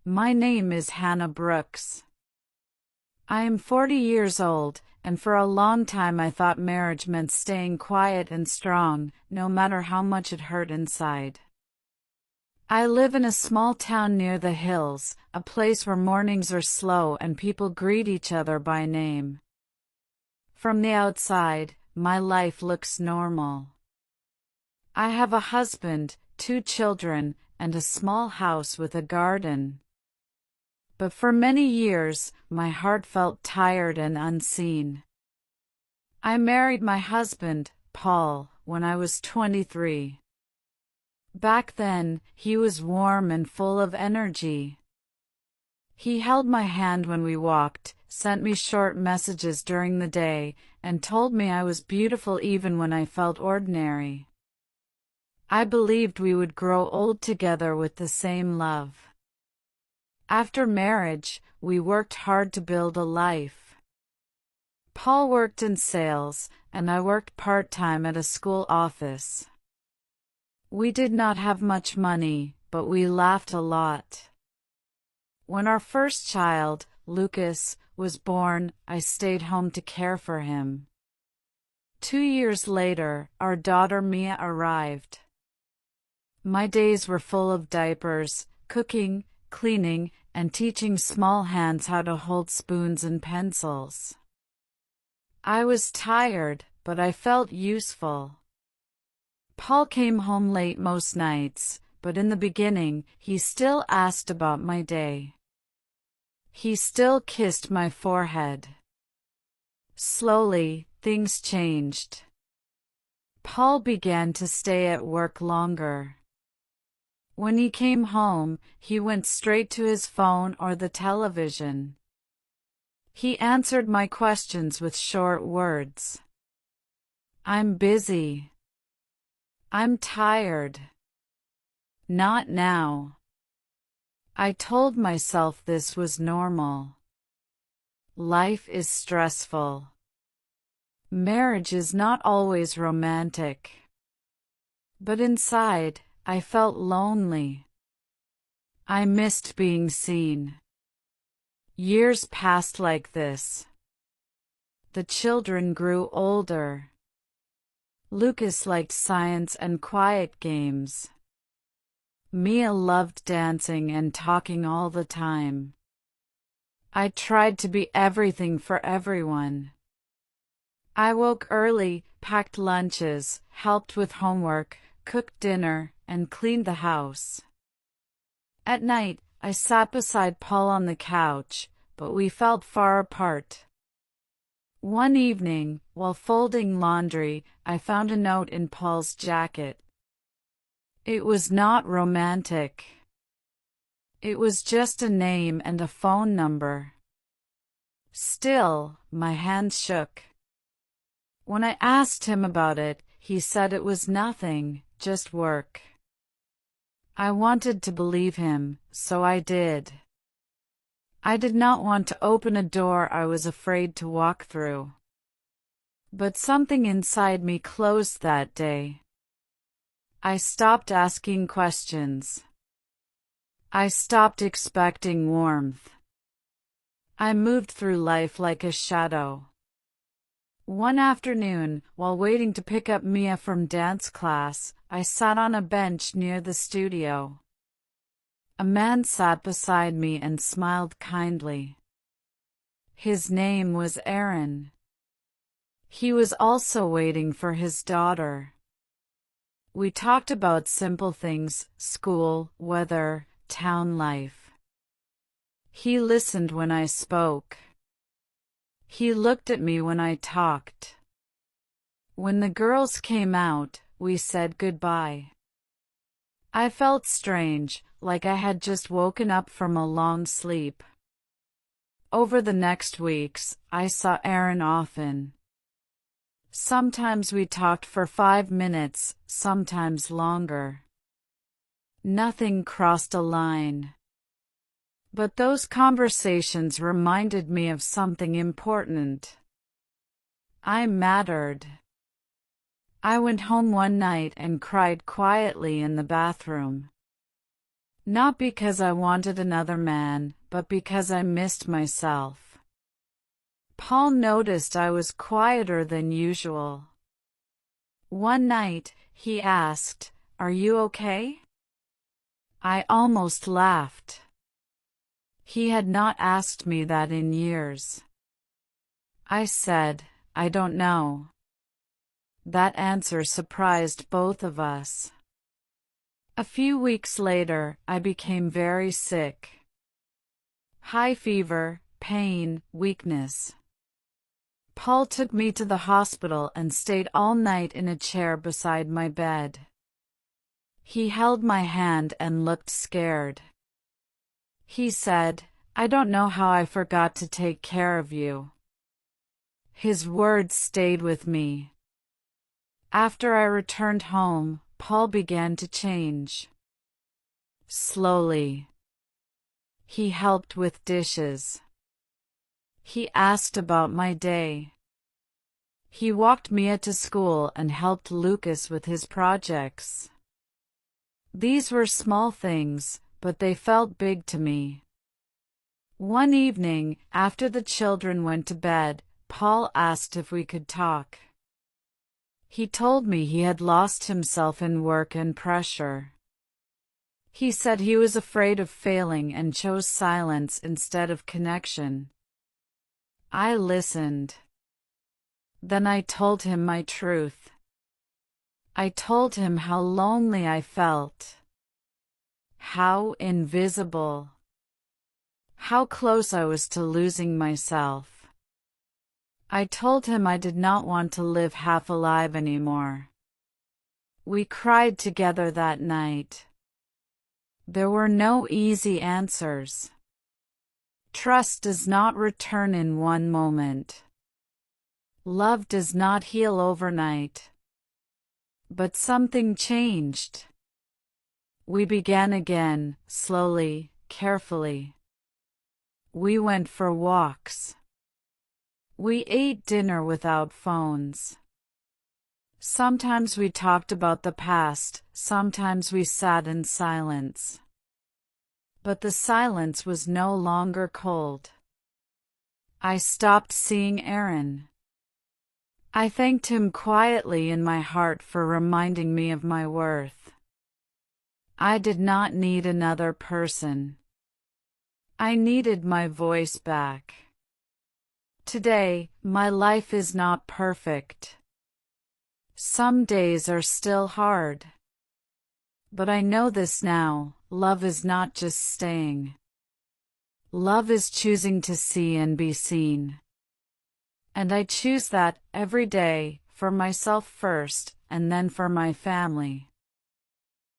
My name is Hannah Brooks. I am 40 years old, and for a long time I thought marriage meant staying quiet and strong, no matter how much it hurt inside. I live in a small town near the hills, a place where mornings are slow and people greet each other by name. From the outside, my life looks normal. I have a husband, 2 children, and a small house with a garden. But for many years, my heart felt tired and unseen. I married my husband, Paul, when I was 23. Back then, he was warm and full of energy. He held my hand when we walked, sent me short messages during the day, and told me I was beautiful even when I felt ordinary. I believed we would grow old together with the same love. After marriage, we worked hard to build a life. Paul worked in sales, and I worked part-time at a school office. We did not have much money, but we laughed a lot. When our first child, Lucas, was born, I stayed home to care for him. 2 years later, our daughter Mia arrived. My days were full of diapers, cooking, cleaning, and teaching small hands how to hold spoons and pencils. I was tired, but I felt useful. Paul came home late most nights, but in the beginning, he still asked about my day. He still kissed my forehead. Slowly, things changed. Paul began to stay at work longer. When he came home, he went straight to his phone or the television. He answered my questions with short words. "I'm busy. I'm tired. Not now." I told myself this was normal. Life is stressful. Marriage is not always romantic. But inside, I felt lonely. I missed being seen. Years passed like this. The children grew older. Lucas liked science and quiet games. Mia loved dancing and talking all the time. I tried to be everything for everyone. I woke early, packed lunches, helped with homework, cooked dinner, and cleaned the house. At night, I sat beside Paul on the couch, but we felt far apart. One evening, while folding laundry, I found a note in Paul's jacket. It was not romantic. It was just a name and a phone number. Still, my hands shook. When I asked him about it, he said it was nothing, just work. I wanted to believe him, so I did. I did not want to open a door I was afraid to walk through. But something inside me closed that day. I stopped asking questions. I stopped expecting warmth. I moved through life like a shadow. One afternoon, while waiting to pick up Mia from dance class, I sat on a bench near the studio. A man sat beside me and smiled kindly. His name was Aaron. He was also waiting for his daughter. We talked about simple things, school, weather, town life. He listened when I spoke. He looked at me when I talked. When the girls came out, we said goodbye. I felt strange, like I had just woken up from a long sleep. Over the next weeks, I saw Aaron often. Sometimes we talked for 5 minutes, sometimes longer. Nothing crossed a line. But those conversations reminded me of something important. I mattered. I went home one night and cried quietly in the bathroom. Not because I wanted another man, but because I missed myself. Paul noticed I was quieter than usual. One night, he asked, "Are you okay?" I almost laughed. He had not asked me that in years. I said, "I don't know." That answer surprised both of us. A few weeks later, I became very sick. High fever, pain, weakness. Paul took me to the hospital and stayed all night in a chair beside my bed. He held my hand and looked scared. He said, "I don't know how I forgot to take care of you." His words stayed with me. After I returned home, Paul began to change. Slowly. He helped with dishes. He asked about my day. He walked Mia to school and helped Lucas with his projects. These were small things, but they felt big to me. One evening, after the children went to bed, Paul asked if we could talk. He told me he had lost himself in work and pressure. He said he was afraid of failing and chose silence instead of connection. I listened. Then I told him my truth. I told him how lonely I felt. How invisible. How close I was to losing myself. I told him I did not want to live half alive anymore. We cried together that night. There were no easy answers. Trust does not return in one moment. Love does not heal overnight. But something changed. We began again, slowly, carefully. We went for walks. We ate dinner without phones. Sometimes we talked about the past, sometimes we sat in silence. But the silence was no longer cold. I stopped seeing Aaron. I thanked him quietly in my heart for reminding me of my worth. I did not need another person. I needed my voice back. Today, my life is not perfect. Some days are still hard. But I know this now, love is not just staying. Love is choosing to see and be seen. And I choose that every day, for myself first, and then for my family.